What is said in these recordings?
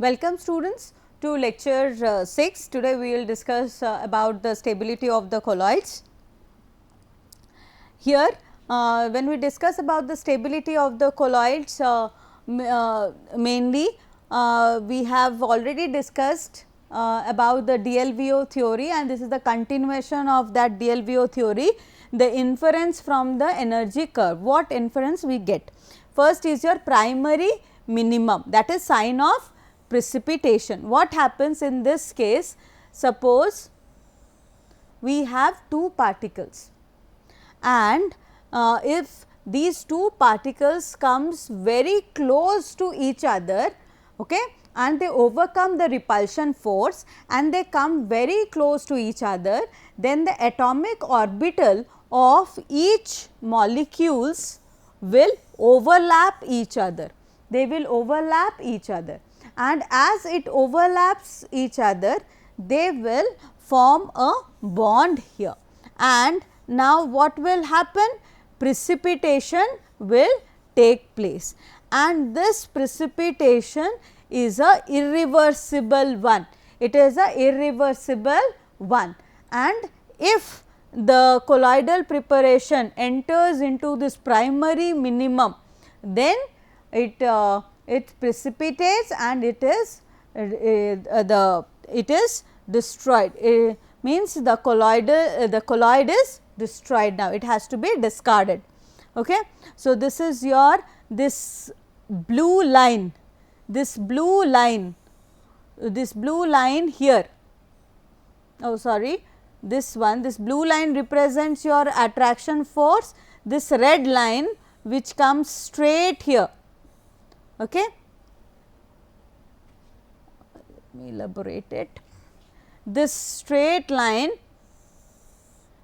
Welcome students to lecture 6. Today we will discuss about the stability of the colloids. Here when we discuss about the stability of the colloids, mainly we have already discussed about the DLVO theory, and this is the continuation of that DLVO theory, the inference from the energy curve. What inference we get? First is your primary minimum, that is sign of precipitation. What happens in this case? Suppose we have two particles, and if these two particles comes very close to each other, okay, and they overcome the repulsion force and they come very close to each other, then the atomic orbital of each molecules will overlap each other. They will overlap each other, and as it overlaps each other, they will form a bond here. And now what will happen? Precipitation will take place, and this precipitation is a irreversible one. It is a irreversible one, and if the colloidal preparation enters into this primary minimum, then it precipitates and it is destroyed. It means the colloid is destroyed. Now it has to be discarded. Okay. So this is your blue line, this blue line here. Oh sorry, this one, this blue line represents your attraction force. This red line which comes straight here. Okay. Let me elaborate it. This straight line,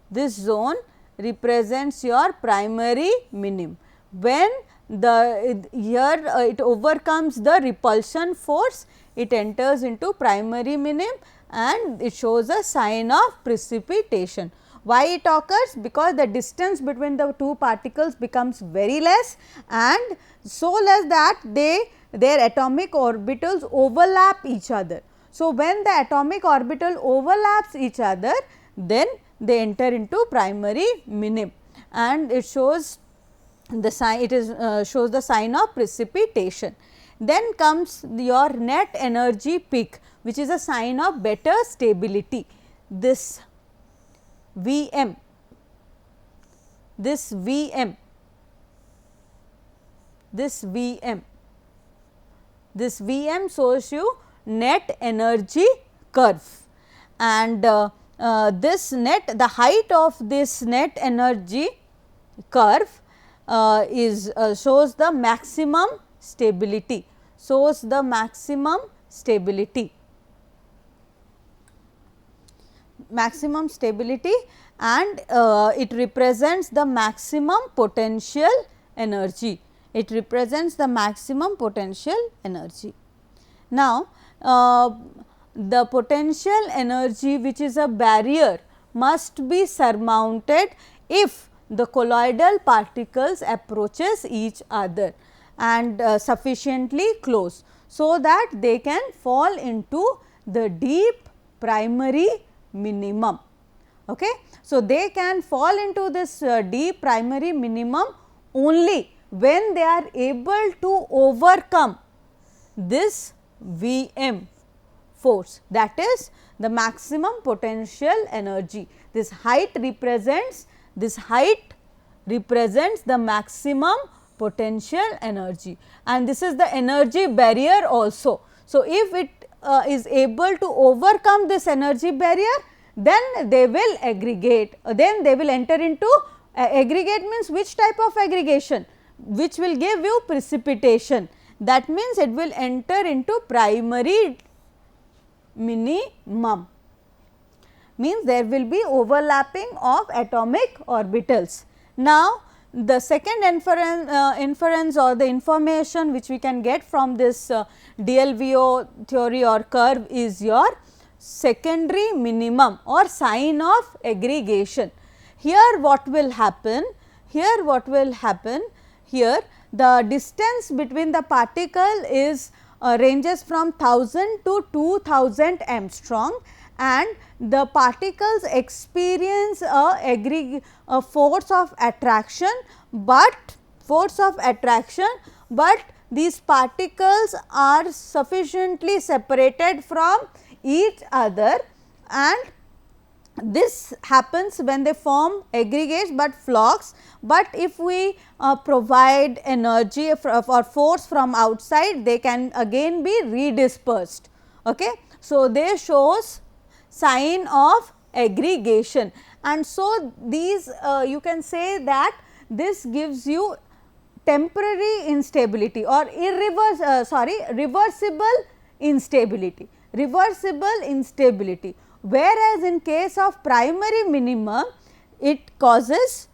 this zone represents your primary minimum. When it overcomes the repulsion force, it enters into primary minimum and it shows a sign of precipitation. Why it occurs? Because the distance between the two particles becomes very less, and so less that their atomic orbitals overlap each other. So, when the atomic orbital overlaps each other, then they enter into primary minimum, and it shows the sign, shows the sign of precipitation. Then comes your net energy peak, which is a sign of better stability. This Vm, this Vm, this Vm, this Vm shows you net energy curve, and this net, the height of this net energy curve shows the maximum stability, shows the maximum stability. Maximum stability, and it represents the maximum potential energy. It represents the maximum potential energy. Now, the potential energy, which is a barrier, must be surmounted if the colloidal particles approaches each other and sufficiently close, so that they can fall into the deep primary minimum. Okay. So, they can fall into this deep primary minimum only when they are able to overcome this Vm force, that is the maximum potential energy. This height represents the maximum potential energy, and this is the energy barrier also. So, if it is able to overcome this energy barrier, then they will aggregate, then they will enter into aggregate means which type of aggregation, which will give you precipitation. That means it will enter into primary minimum, means there will be overlapping of atomic orbitals. Now, the second inference or the information which we can get from this DLVO theory or curve is your secondary minimum or sign of aggregation. Here what will happen? Here the distance between the particle is ranges from 1000 to 2000 angstrom, and the particles experience a force of attraction, but these particles are sufficiently separated from each other, and this happens when they form aggregates but flocks. But if we provide energy or force from outside, they can again be redispersed. Okay. So, they shows sign of aggregation, and so these you can say that this gives you temporary instability or reversible instability, whereas in case of primary minimum it causes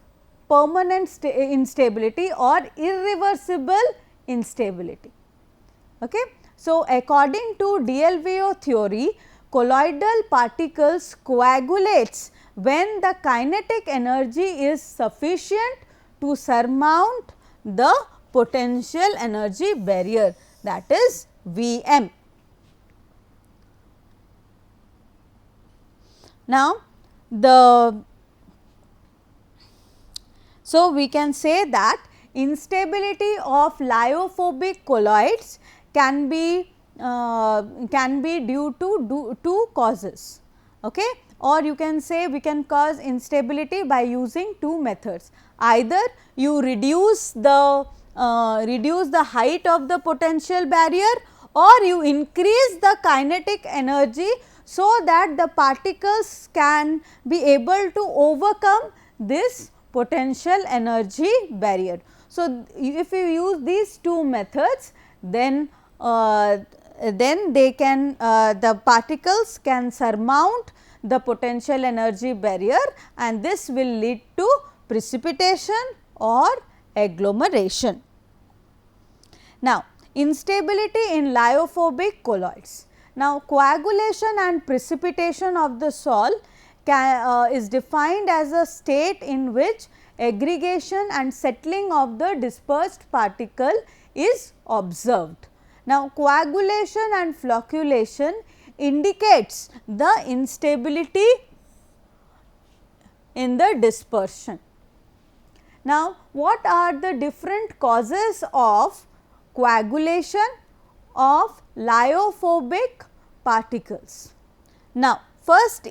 permanent instability or irreversible instability. Okay. So, according to DLVO theory, colloidal particles coagulates when the kinetic energy is sufficient to surmount the potential energy barrier, that is Vm. Now, so we can say that instability of lyophobic colloids can be due to two causes, okay? Or you can say we can cause instability by using two methods. Either you reduce the height of the potential barrier, or you increase the kinetic energy so that the particles can be able to overcome this potential energy barrier. So, if you use these two methods, then they can the particles can surmount the potential energy barrier, and this will lead to precipitation or agglomeration. Now, instability in lyophobic colloids. Now, coagulation and precipitation of the sol is defined as a state in which aggregation and settling of the dispersed particle is observed. Now, coagulation and flocculation indicates the instability in the dispersion. Now, what are the different causes of coagulation of lyophobic particles? Now, first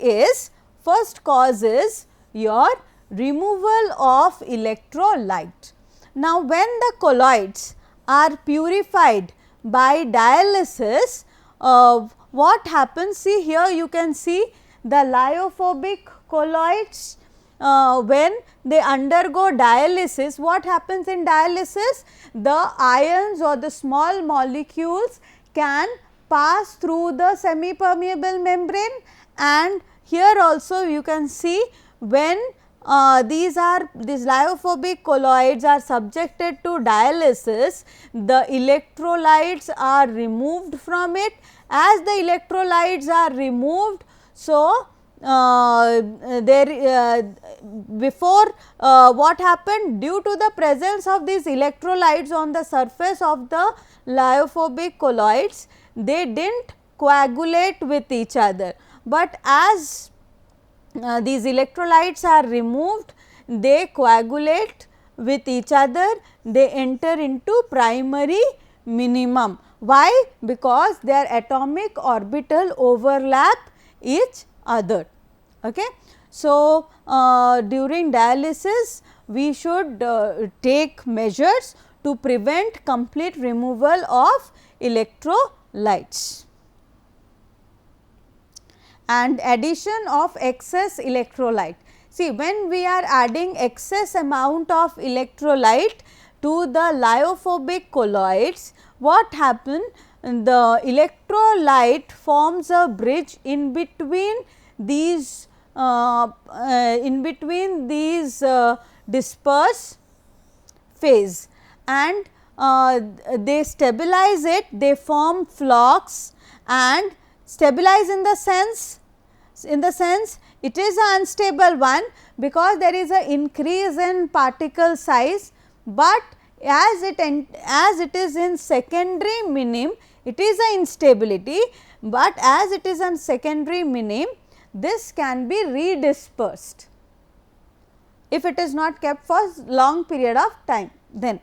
cause is your removal of electrolyte. Now, when the colloids are purified by dialysis, what happens? See, here you can see the lyophobic colloids when they undergo dialysis. What happens in dialysis? The ions or the small molecules can pass through the semi permeable membrane, and here also you can see when these lyophobic colloids are subjected to dialysis, the electrolytes are removed from it. As the electrolytes are removed, so before what happened, due to the presence of these electrolytes on the surface of the lyophobic colloids, they did not coagulate with each other, but as these electrolytes are removed, they coagulate with each other, they enter into primary minimum. Why? Because their atomic orbital overlap each other. Okay. So, during dialysis we should take measures to prevent complete removal of electrolytes and addition of excess electrolyte. See, when we are adding excess amount of electrolyte to the lyophobic colloids, what happen? The electrolyte forms a bridge in between these disperse phase, and they stabilize it, they form flocks and stabilize in the sense it is an unstable one, because there is an increase in particle size, but as it is in secondary minim, It is a instability, but as it is a secondary minim, this can be redispersed if it is not kept for long period of time. Then,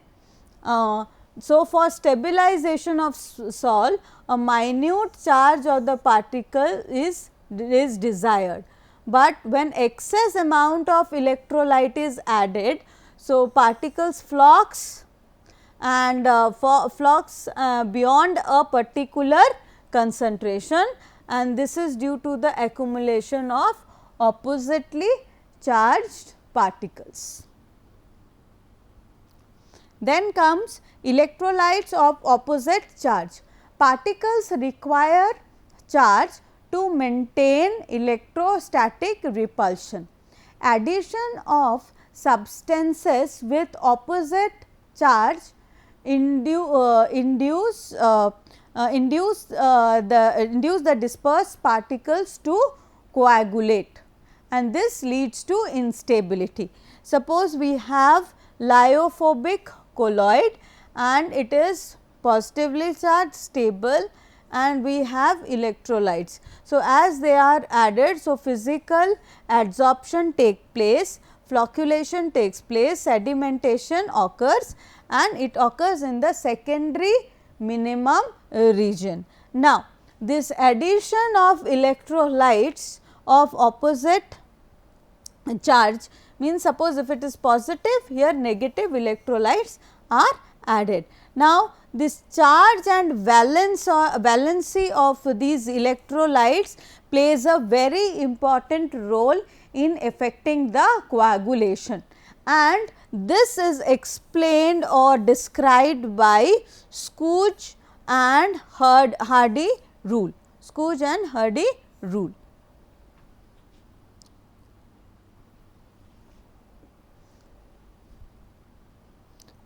so for stabilization of sol, a minute charge of the particle is desired, but when excess amount of electrolyte is added, so particles flux and flux beyond a particular concentration, and this is due to the accumulation of oppositely charged particles. Then comes electrolytes of opposite charge. Particles require charge to maintain electrostatic repulsion. Addition of substances with opposite charge induce the dispersed particles to coagulate, and this leads to instability. Suppose we have lyophobic colloid and it is positively charged, stable, and we have electrolytes. So, as they are added, so physical adsorption takes place, flocculation takes place, sedimentation occurs, and it occurs in the secondary minimum region. Now, this addition of electrolytes of opposite charge means, suppose if it is positive, here negative electrolytes are added. Now, this charge and valency of these electrolytes plays a very important role in affecting the coagulation, and this is explained or described by Scooge and Hardy rule. Scooge and Hardy rule.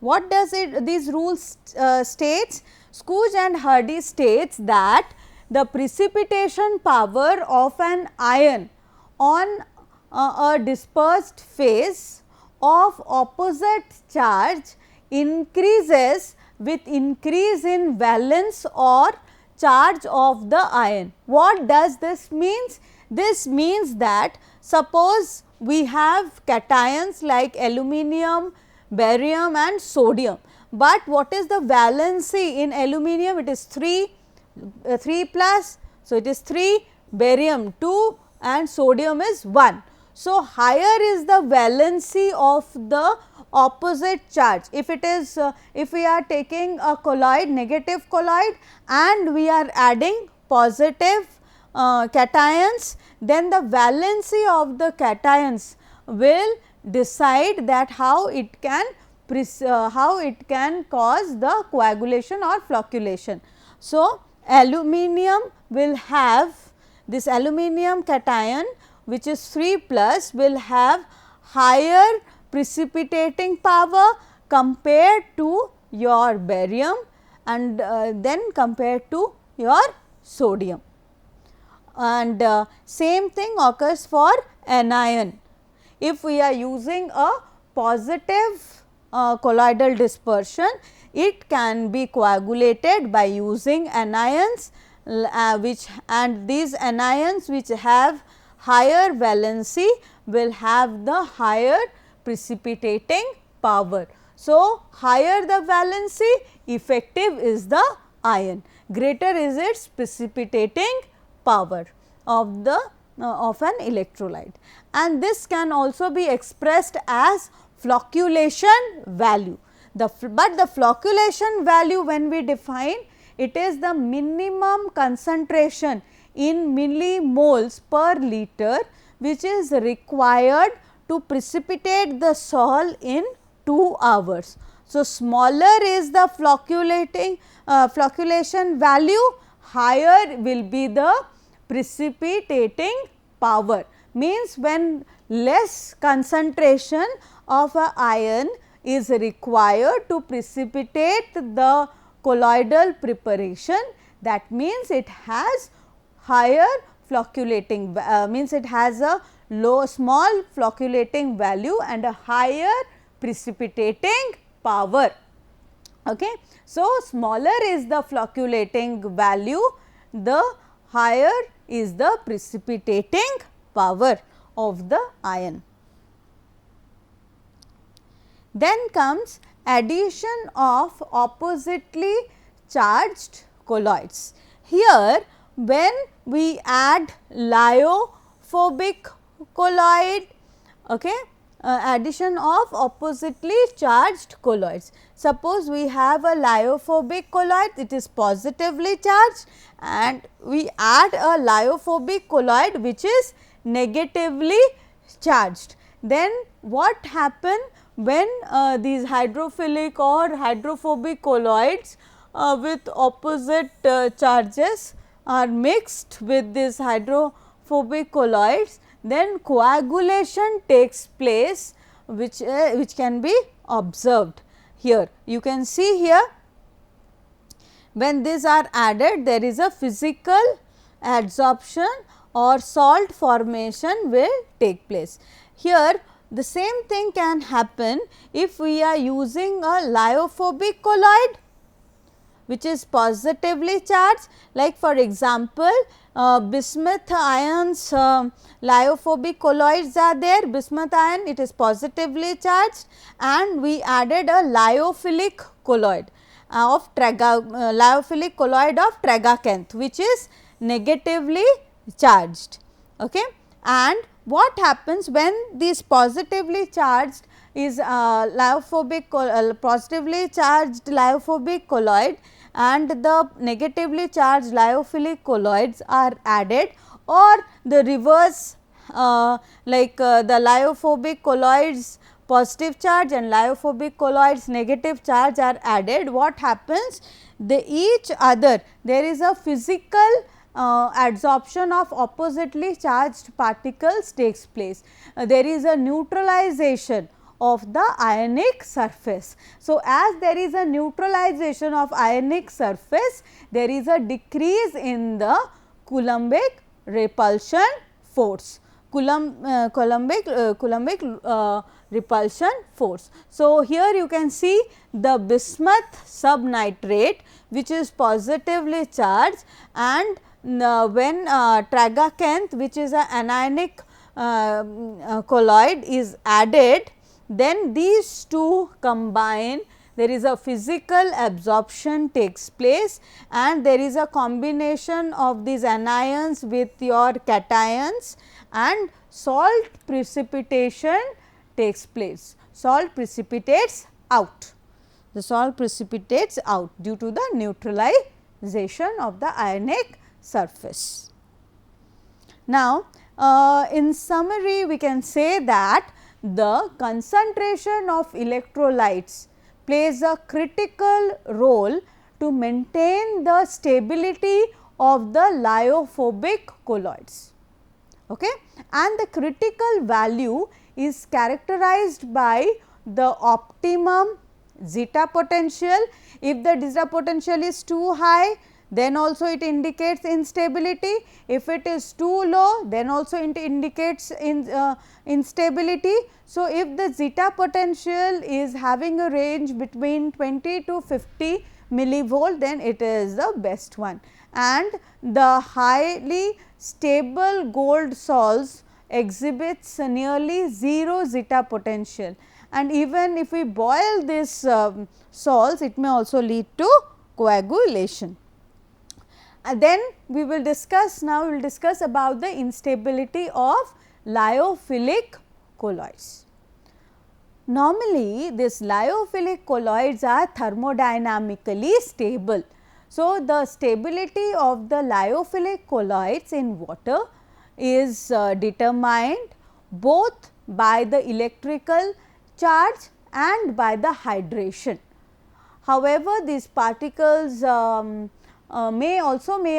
What does these rules states? Scooge and Hardy states that the precipitation power of an ion on a dispersed phase of opposite charge increases with increase in valence or charge of the ion. What does this means? This means that suppose we have cations like aluminum, barium and sodium, but what is the valency in aluminum? It is 3 plus, so it is 3, barium 2 and sodium is 1. So, higher is the valency of the opposite charge. If it is if we are taking a colloid, negative colloid, and we are adding positive cations, then the valency of the cations will decide that how it can cause the coagulation or flocculation. So, aluminum will have this aluminum cation, which is 3 plus, will have higher precipitating power compared to your barium and then compared to your sodium. And same thing occurs for anion. If we are using a positive colloidal dispersion, it can be coagulated by using anions and these anions which have higher valency will have the higher precipitating power. So, higher the valency, effective is the ion, greater is its precipitating power of the of an electrolyte, and this can also be expressed as flocculation value. But the flocculation value, when we define, it is the minimum concentration in millimoles per liter which is required to precipitate the sol in 2 hours. So, smaller is the flocculation value, higher will be the precipitating power. Means when less concentration of a ion is required to precipitate the colloidal preparation, that means it has higher flocculating means it has a small flocculating value and a higher precipitating power. Okay. So, smaller is the flocculating value, the higher is the precipitating power of the ion. Then comes addition of oppositely charged colloids. Here, when we add lyophobic colloid, okay, addition of oppositely charged colloids. Suppose we have a lyophobic colloid, it is positively charged, and we add a lyophobic colloid which is negatively charged. Then what happen when these hydrophilic or hydrophobic colloids with opposite charges are mixed with these hydrophobic colloids, then coagulation takes place, which can be observed here. You can see here, when these are added, there is a physical adsorption or salt formation will take place. Here the same thing can happen if we are using a lyophobic colloid which is positively charged, like for example, bismuth ions, lyophobic colloids are there, bismuth ion it is positively charged, and we added a lyophilic colloid of lyophilic colloid of tragacanth which is negatively charged. Okay. And what happens when this positively charged is positively charged lyophobic colloid and the negatively charged lyophilic colloids are added, or the reverse, the lyophobic colloids positive charge and lyophobic colloids negative charge are added. What happens? They each other, there is a physical adsorption of oppositely charged particles takes place. There is a neutralization of the ionic surface. So, as there is a neutralization of ionic surface, there is a decrease in the Coulombic repulsion force. Coulombic repulsion force. So, here you can see the bismuth subnitrate which is positively charged, and when tragacanth which is an anionic colloid is added, then these two combine, there is a physical absorption takes place and there is a combination of these anions with your cations and salt precipitation takes place. Salt precipitates out, the salt precipitates out due to the neutralization of the ionic surface. Now, in summary we can say that the concentration of electrolytes plays a critical role to maintain the stability of the lyophobic colloids. Okay? And the critical value is characterized by the optimum zeta potential. If the zeta potential is too high, then also it indicates instability. If it is too low, then also it indicates instability. So, if the zeta potential is having a range between 20 to 50 millivolt, then it is the best one, and the highly stable gold salts exhibits nearly 0 zeta potential, and even if we boil this salts, it may also lead to coagulation. And then we will discuss, now we will discuss about the instability of lyophilic colloids. Normally, these lyophilic colloids are thermodynamically stable. So, the stability of the lyophilic colloids in water is determined both by the electrical charge and by the hydration. However, these particles may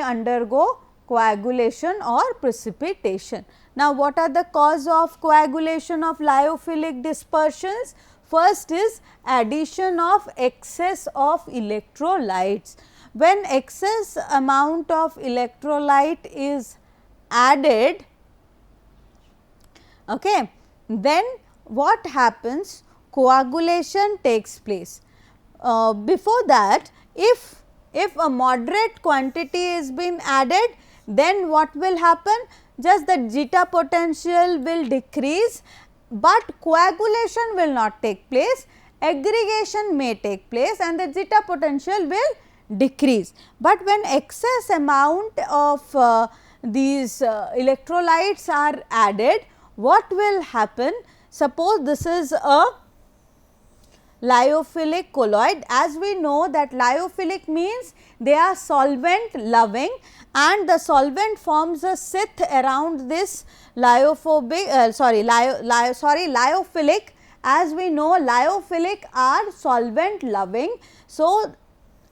undergo coagulation or precipitation. Now, what are the cause of coagulation of lyophilic dispersions? First is addition of excess of electrolytes. When excess amount of electrolyte is added, okay, then what happens? Coagulation takes place. before that, if a moderate quantity is been added, then what will happen? Just the zeta potential will decrease, but coagulation will not take place, aggregation may take place and the zeta potential will decrease. But when excess amount of these electrolytes are added, what will happen? Suppose this is a lyophilic colloid. As we know that lyophilic means they are solvent loving, and the solvent forms a sheath around this lyophilic. As we know, lyophilic are solvent loving. So,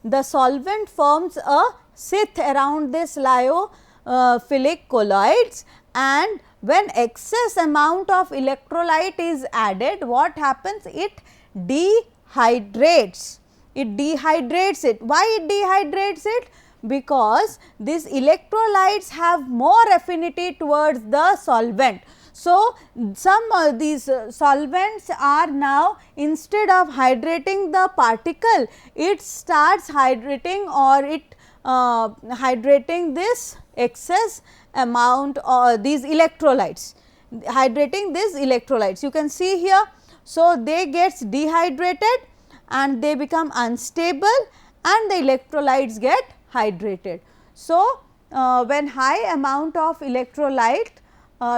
the solvent forms a sheath around this lyophilic colloids, and when excess amount of electrolyte is added, what happens? It dehydrates. It dehydrates it. Why it dehydrates it? Because these electrolytes have more affinity towards the solvent. So, some of these solvents are now, instead of hydrating the particle, it starts hydrating, or it hydrating this excess amount or these electrolytes, hydrating these electrolytes. You can see here. So, they gets dehydrated and they become unstable and the electrolytes get hydrated. So, when high amount of electrolyte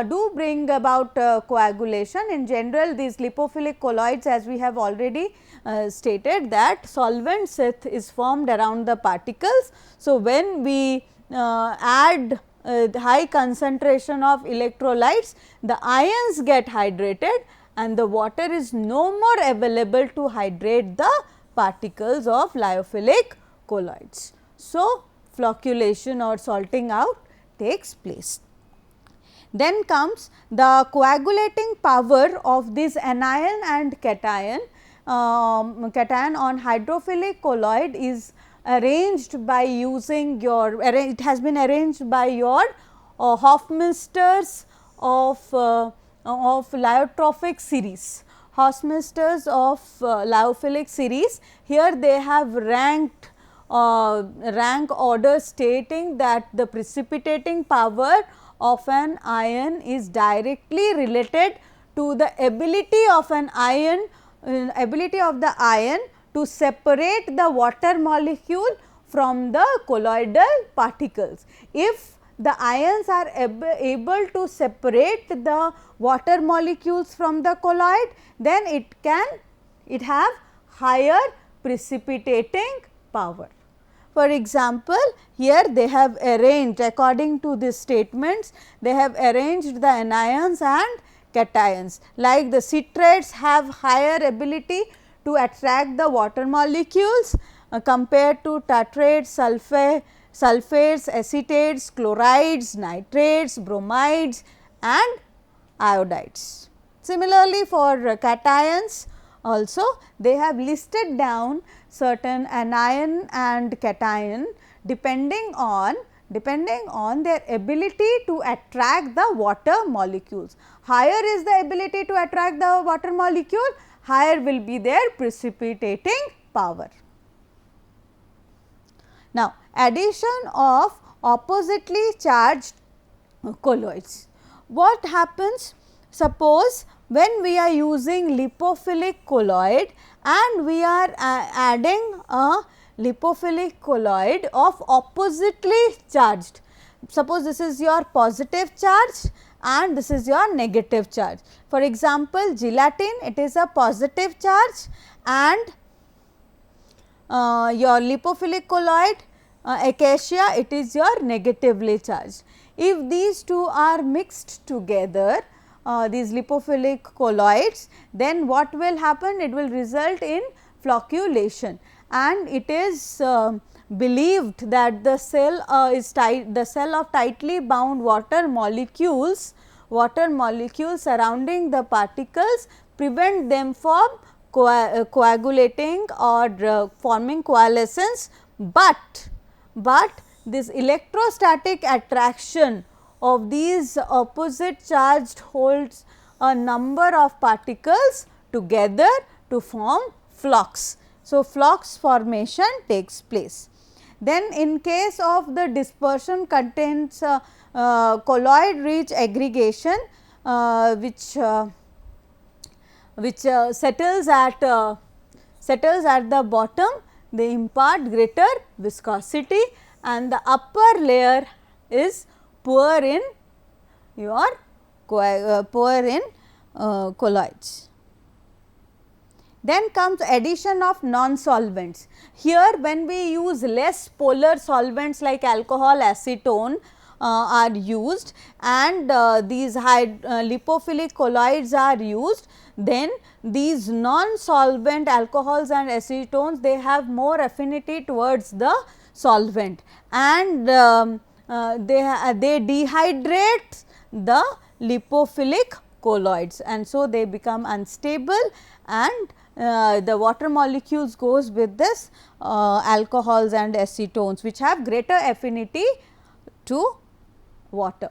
do bring about coagulation, in general these lipophilic colloids, as we have already stated, that solvent sheath is formed around the particles. So, when we add high concentration of electrolytes, the ions get hydrated and the water is no more available to hydrate the particles of lyophilic colloids. So, flocculation or salting out takes place. Then comes the coagulating power of this anion and cation. Cation on hydrophilic colloid is arranged by using your, it has been arranged by your Hofmisters of lyotropic series, Hofmisters of lyophilic series. Here they have ranked rank order stating that the precipitating power of an ion is directly related to the ability of an ion, the ion to separate the water molecule from the colloidal particles. If the ions are able to separate the water molecules from the colloid, then it have higher precipitating power. For example, here they have arranged, according to these statements, they have arranged the anions and cations. Like the citrates have higher ability to attract the water molecules compared to tartrates, sulfates, acetates, chlorides, nitrates, bromides and iodides. Similarly, for cations also, they have listed down certain anion and cation depending on their ability to attract the water molecules. Higher is the ability to attract the water molecule, higher will be their precipitating power. Now, addition of oppositely charged colloids. What happens? Suppose when we are using lipophilic colloid and we are adding a lipophilic colloid of oppositely charged. Suppose this is your positive charge and this is your negative charge. For example, gelatin, it is a positive charge and your lipophilic colloid acacia, it is your negatively charged. If these two are mixed together, these lipophilic colloids, then what will happen? It will result in flocculation, and it is believed that the cell of tightly bound water molecules surrounding the particles prevent them from coagulating or forming coalescence, but this electrostatic attraction of these opposite charged holds a number of particles together to form flocks. So, flocks formation takes place. Then in case of the dispersion contains colloid rich aggregation which settles at the bottom, they impart greater viscosity and the upper layer is poor in colloids. Then comes addition of non-solvents. Here when we use less polar solvents like alcohol, acetone are used and these lipophilic colloids are used, then these non-solvent alcohols and acetones, they have more affinity towards the solvent and they dehydrate the lipophilic colloids and so they become unstable and the water molecules goes with this alcohols and acetones which have greater affinity to water.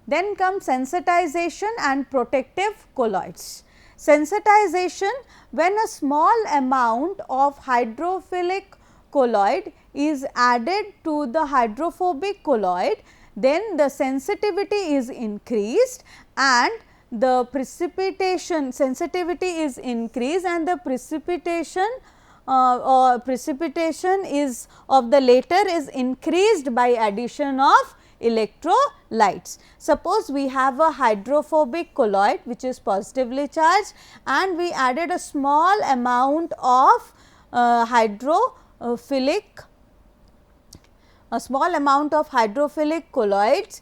Then comes sensitization and protective colloids. Sensitization, when a small amount of hydrophilic colloid is added to the hydrophobic colloid, then the sensitivity is increased and the precipitation sensitivity is increased and the precipitation is of the later is increased by addition of electrolytes. Suppose we have a hydrophobic colloid which is positively charged and we added a small amount of hydrophilic colloids.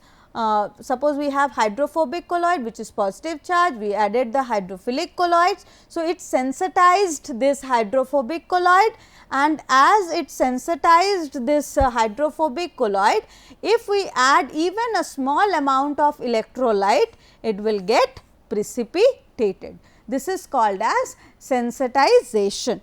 Suppose we have hydrophobic colloid which is positive charge, we added the hydrophilic colloids. So, it sensitized this hydrophobic colloid and as it sensitized this hydrophobic colloid, if we add even a small amount of electrolyte, it will get precipitated. This is called as sensitization.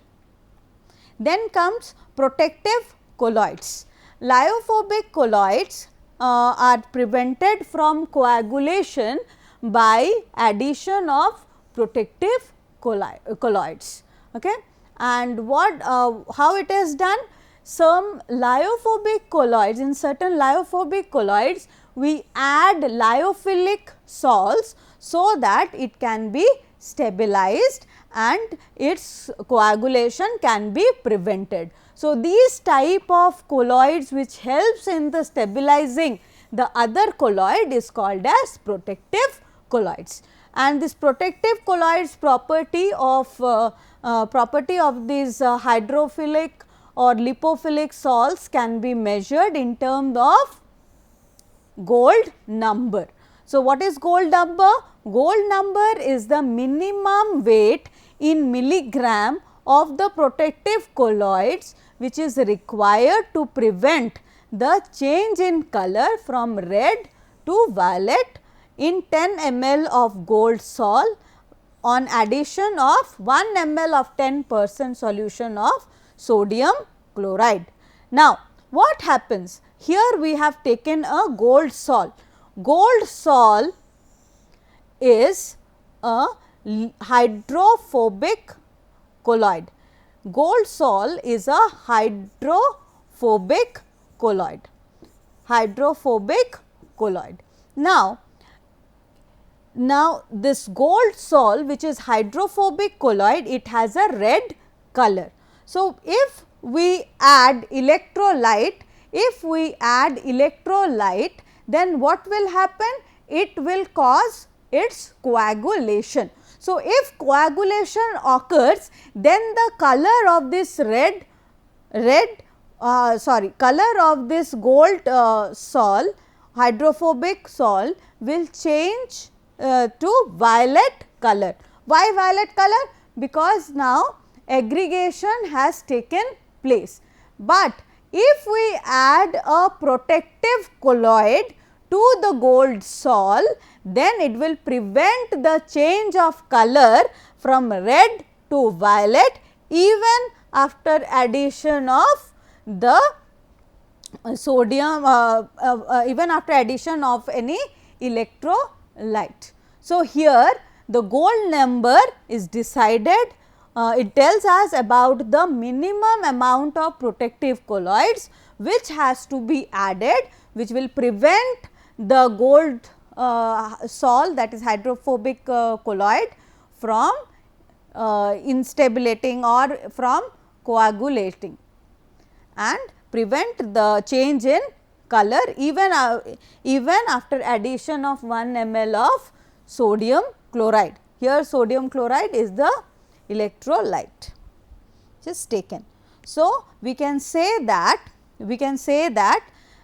Then comes protective colloids. Lyophobic colloids are prevented from coagulation by addition of protective colloids. Okay. And how it is done? Some lyophobic colloids, in certain lyophobic colloids, we add lyophilic salts so that it can be stabilized and its coagulation can be prevented. So, these type of colloids which helps in the stabilizing the other colloid is called as protective colloids. And this protective colloids property of these hydrophilic or lipophilic salts can be measured in terms of gold number. So, what is gold number? Gold number is the minimum weight in milligram of the protective colloids which is required to prevent the change in color from red to violet in 10 ml of gold sol on addition of 1 ml of 10% solution of sodium chloride. Now, what happens? Here we have taken a gold sol. Gold sol is a hydrophobic colloid. Gold sol is a hydrophobic colloid. Now, this gold sol which is hydrophobic colloid, it has a red color. So, if we add electrolyte, then what will happen? It will cause its coagulation. So, if coagulation occurs, then the color of this color of this gold sol, hydrophobic sol will change to violet color. Why violet color? Because now aggregation has taken place. But if we add a protective colloid to the gold sol, then it will prevent the change of color from red to violet even after addition of the sodium, even after addition of any electrolyte. So, here the gold number is decided it tells us about the minimum amount of protective colloids which has to be added, which will prevent the gold sol, that is hydrophobic colloid, from instabilitating or from coagulating, and prevent the change in color even after addition of 1 ml of sodium chloride. Here sodium chloride is the electrolyte which is taken. So, we can say that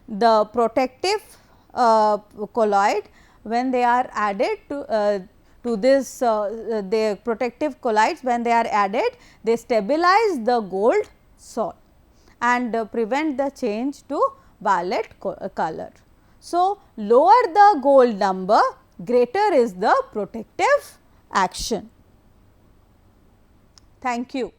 the protective colloid, when they are added to this the protective colloids, when they are added, they stabilize the gold sol and prevent the change to violet color. So, lower the gold number, greater is the protective action. Thank you.